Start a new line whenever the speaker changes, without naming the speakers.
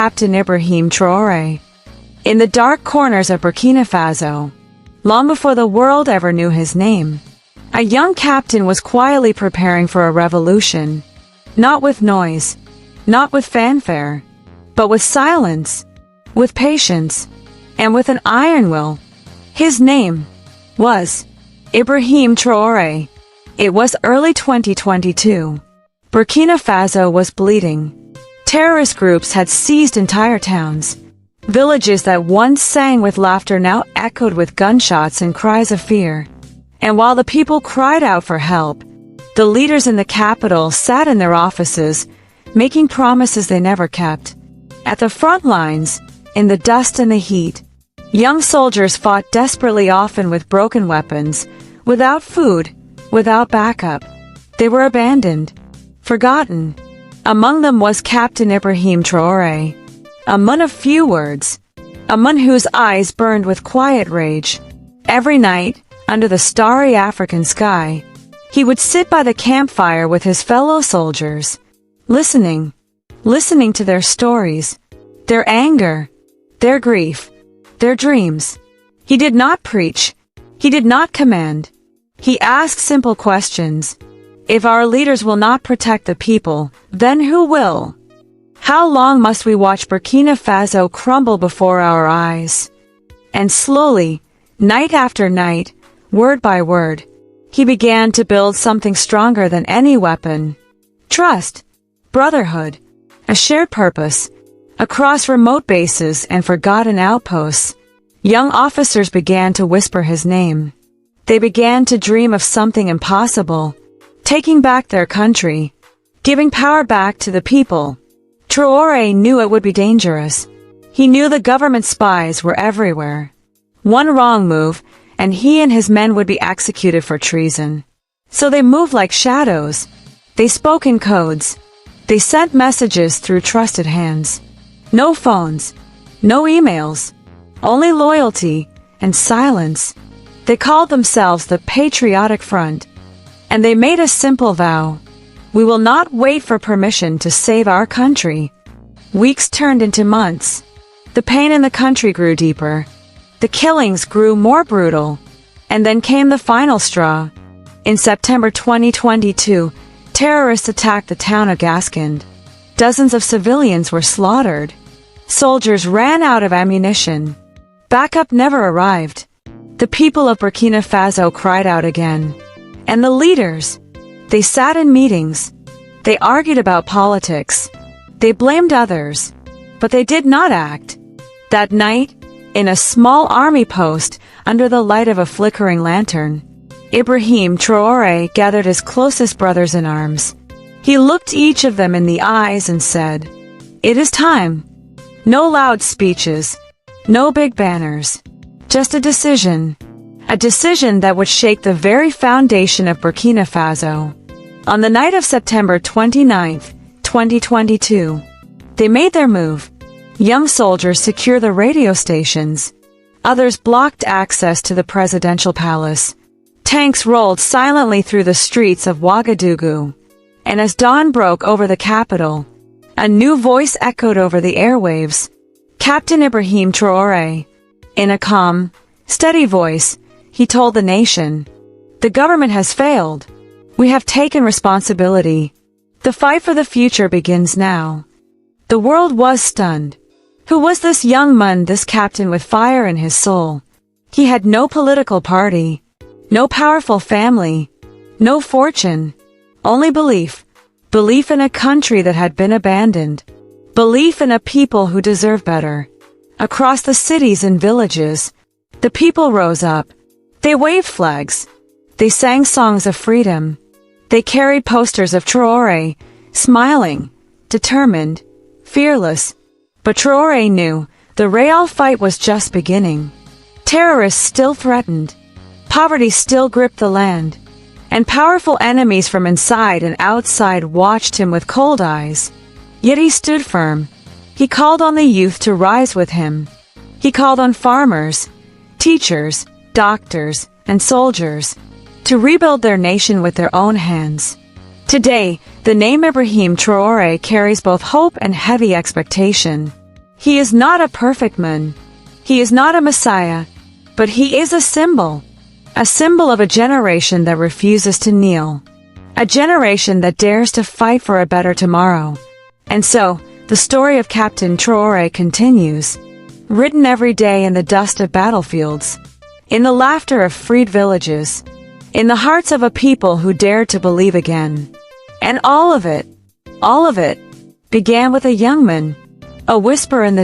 Captain Ibrahim Traoré. In the dark corners of Burkina Faso, long before the world ever knew his name, a young captain was quietly preparing for a revolution. Not with noise, not with fanfare, but with silence, with patience, and with an iron will. His name was Ibrahim Traoré. It was early 2022. Burkina Faso was bleeding. Terrorist groups had seized entire towns. Villages that once sang with laughter now echoed with gunshots and cries of fear. And while the people cried out for help, the leaders in the capital sat in their offices, making promises they never kept. At the front lines, in the dust and the heat, young soldiers fought desperately, often with broken weapons, without food, without backup. They were abandoned, forgotten. Among them was Captain Ibrahim Traoré, a man of few words, a man whose eyes burned with quiet rage. Every night, under the starry African sky, he would sit by the campfire with his fellow soldiers, listening to their stories, their anger, their grief, their dreams. He did not preach. He did not command. He asked simple questions. If our leaders will not protect the people, then who will? How long must we watch Burkina Faso crumble before our eyes? And slowly, night after night, word by word, he began to build something stronger than any weapon. Trust, brotherhood, a shared purpose. Across remote bases and forgotten outposts, young officers began to whisper his name. They began to dream of something impossible, taking back their country, giving power back to the people. Traoré knew it would be dangerous. He knew the government spies were everywhere. One wrong move, and he and his men would be executed for treason. So they moved like shadows. They spoke in codes. They sent messages through trusted hands. No phones, no emails, only loyalty and silence. They called themselves the Patriotic Front, and they made a simple vow. We will not wait for permission to save our country. Weeks turned into months. The pain in the country grew deeper. The killings grew more brutal. And then came the final straw. In September 2022, terrorists attacked the town of Gascond. Dozens of civilians were slaughtered. Soldiers ran out of ammunition. Backup never arrived. The people of Burkina Faso cried out again. And the leaders, they sat in meetings. They argued about politics. They blamed others. But they did not act. That night, in a small army post, under the light of a flickering lantern, Ibrahim Traoré gathered his closest brothers in arms. He looked each of them in the eyes and said, "It is time." No loud speeches, no big banners, just a decision that would shake the very foundation of Burkina Faso. On the night of September 29th, 2022, they made their move. Young soldiers secured the radio stations. Others blocked access to the presidential palace. Tanks rolled silently through the streets of Ouagadougou. And as dawn broke over the capital, a new voice echoed over the airwaves. Captain Ibrahim Traoré. In a calm, steady voice, he told the nation, "The government has failed. We have taken responsibility. The fight for the future begins now." The world was stunned. Who was this young man, this captain with fire in his soul? He had no political party, no powerful family, no fortune, only belief. Belief in a country that had been abandoned. Belief in a people who deserve better. Across the cities and villages, the people rose up. They waved flags. They sang songs of freedom. They carried posters of Traoré, smiling, determined, fearless. But Traoré knew the real fight was just beginning. Terrorists still threatened. Poverty still gripped the land. And powerful enemies from inside and outside watched him with cold eyes. Yet he stood firm. He called on the youth to rise with him. He called on farmers, teachers, doctors, and soldiers to rebuild their nation with their own hands. Today, the name Ibrahim Traoré carries both hope and heavy expectation. He is not a perfect man. He is not a messiah, but he is a symbol of a generation that refuses to kneel, a generation that dares to fight for a better tomorrow. And so, the story of Captain Traoré continues, written every day in the dust of battlefields, in the laughter of freed villages, in the hearts of a people who dared to believe again. And all of it, began with a young man, a whisper in the